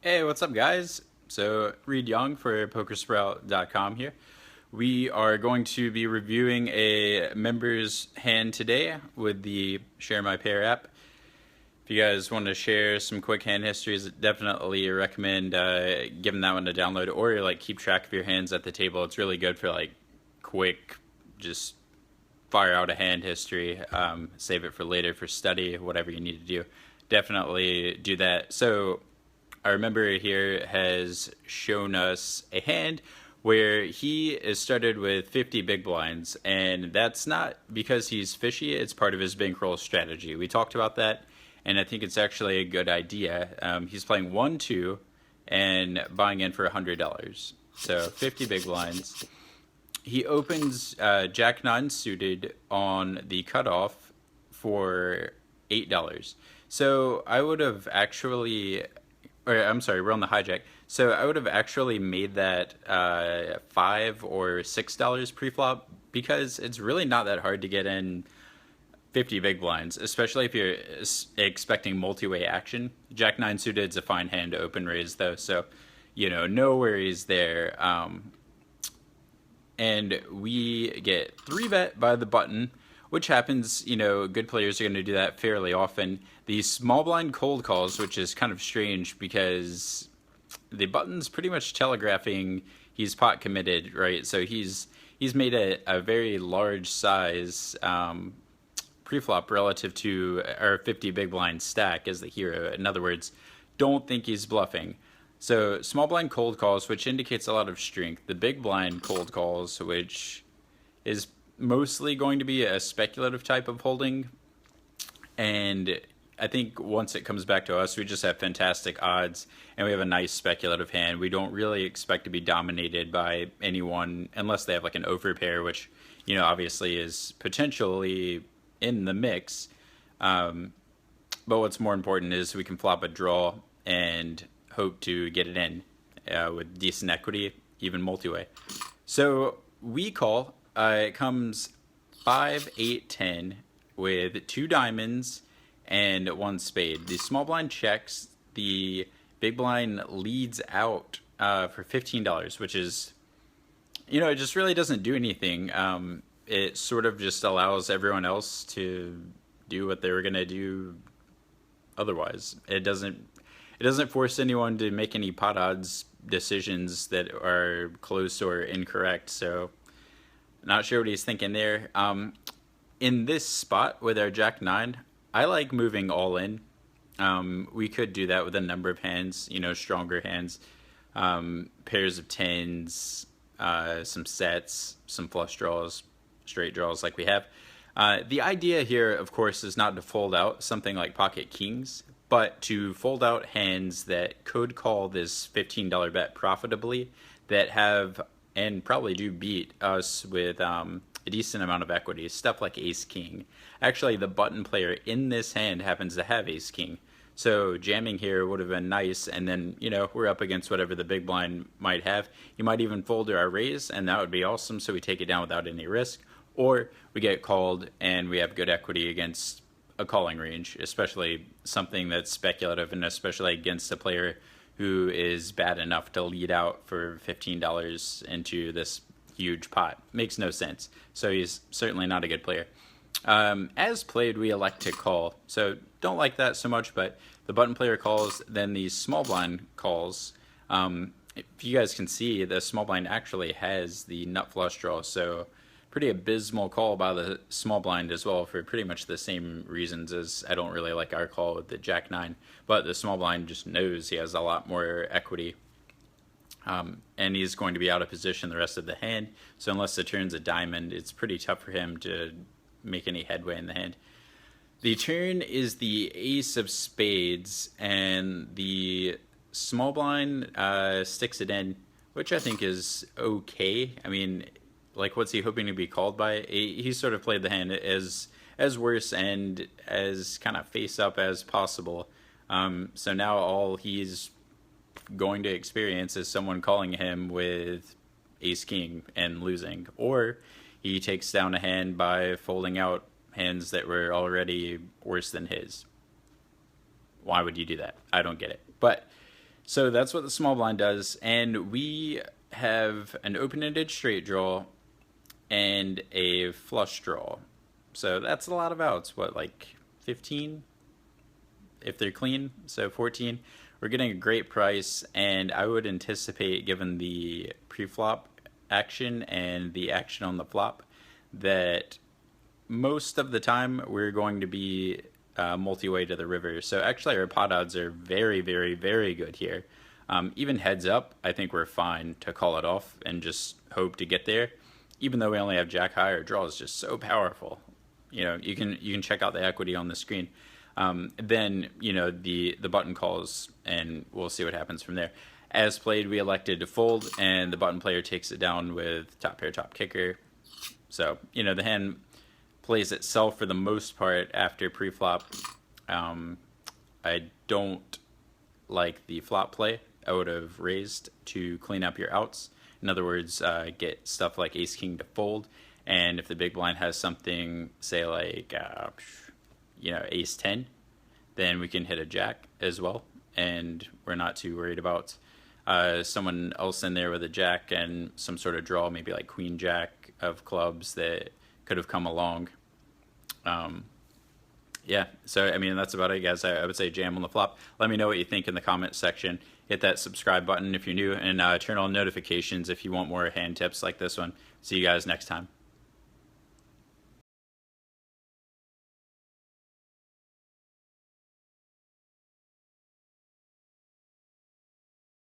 Hey, what's up, guys? So, Reed Young for PokerSprout.com here. We are going to be reviewing a member's hand today with the Share My Pair app. If you guys want to share some quick hand histories, definitely recommend giving that one a download, or like keep track of your hands at the table. It's really good for like quick, just fire out a hand history, save it for later for study, whatever you need to do. Definitely do that. So our member here has shown us a hand where he is started with 50 big blinds, and that's not because he's fishy, it's part of his bankroll strategy. We talked about that, and I think it's actually a good idea. He's playing 1-2 and buying in for $100. So 50 big blinds. He opens Jack 9 suited on the cutoff for $8. So I would have actually, or I'm sorry, we're on the hijack. So I would have actually made that $5 or $6 pre-flop because it's really not that hard to get in 50 big blinds, especially if you're expecting multi-way action. Jack 9 suited is a fine hand to open raise though, so no worries there. And we get 3-bet by the button, which happens, good players are going to do that fairly often. The small blind cold calls, which is kind of strange because the button's pretty much telegraphing he's pot committed, right? So he's made a very large size preflop relative to our 50 big blind stack as the hero. In other words, don't think he's bluffing. So small blind cold calls, which indicates a lot of strength. The big blind cold calls, which is mostly going to be a speculative type of holding. And I think once it comes back to us, we just have fantastic odds and we have a nice speculative hand. We don't really expect to be dominated by anyone unless they have like an overpair, which, obviously is potentially in the mix. But what's more important is we can flop a draw and hope to get it in with decent equity, even multi-way. So we call. It comes 5, 8, 10 with 2 diamonds and 1 spade. The small blind checks. The big blind leads out for $15, which is, it just really doesn't do anything. It sort of just allows everyone else to do what they were going to do otherwise. It doesn't force anyone to make any pot odds decisions that are close or incorrect. So not sure what he's thinking there. In this spot with our Jack 9, I like moving all in. We could do that with a number of hands, stronger hands, pairs of tens, some sets, some flush draws, straight draws like we have. The idea here, of course, is not to fold out something like pocket kings, but to fold out hands that could call this $15 bet profitably, that have and probably do beat us with a decent amount of equity. Stuff like ace king. Actually, the button player in this hand happens to have ace king. So jamming here would have been nice, and then, we're up against whatever the big blind might have. You might even fold to our raise, and that would be awesome, so we take it down without any risk. Or we get called, and we have good equity against a calling range, especially something that's speculative, and especially against a player who is bad enough to lead out for $15 into this huge pot. Makes no sense. So he's certainly not a good player. As played, we elect to call. So don't like that so much, but the button player calls, then the small blind calls. If you guys can see, the small blind actually has the nut flush draw, so pretty abysmal call by the small blind as well for pretty much the same reasons as I don't really like our call with the Jack 9. But the small blind just knows he has a lot more equity. And he's going to be out of position the rest of the hand. So unless the turn's a diamond, it's pretty tough for him to make any headway in the hand. The turn is the ace of spades, and the small blind sticks it in, which I think is okay. I mean, like, what's he hoping to be called by? He sort of played the hand as worse and as kind of face up as possible. So now all he's going to experience is someone calling him with ace king and losing, or he takes down a hand by folding out hands that were already worse than his. Why would you do that? I don't get it. But So that's what the small blind does, and we have an open-ended straight draw and a flush draw. So that's a lot of outs. What, like 15 if they're clean? So 14. We're getting a great price, and I would anticipate, given the pre-flop action and the action on the flop, that most of the time we're going to be multi-way to the river. So actually our pot odds are very, very, very good here. Even heads up, I think we're fine to call it off and just hope to get there. Even though we only have jack high, our draw is just so powerful. You know, you can check out the equity on the screen. Then, you know, the button calls, and we'll see what happens from there. As played, we elected to fold, and the button player takes it down with top pair, top kicker. So, you know, the hand plays itself for the most part after pre-flop. I don't like the flop play. I would have raised to clean up your outs. In other words, get stuff like ace king to fold, and if the big blind has something, say like you know, ace 10, then we can hit a jack as well, and we're not too worried about someone else in there with a jack and some sort of draw, maybe like queen jack of clubs that could have come along. Yeah, so I mean, that's about it, guys. I would say jam on the flop. Let me know what you think in the comments section. Hit that subscribe button if you're new, and turn on notifications if you want more hand tips like this one. See you guys next time.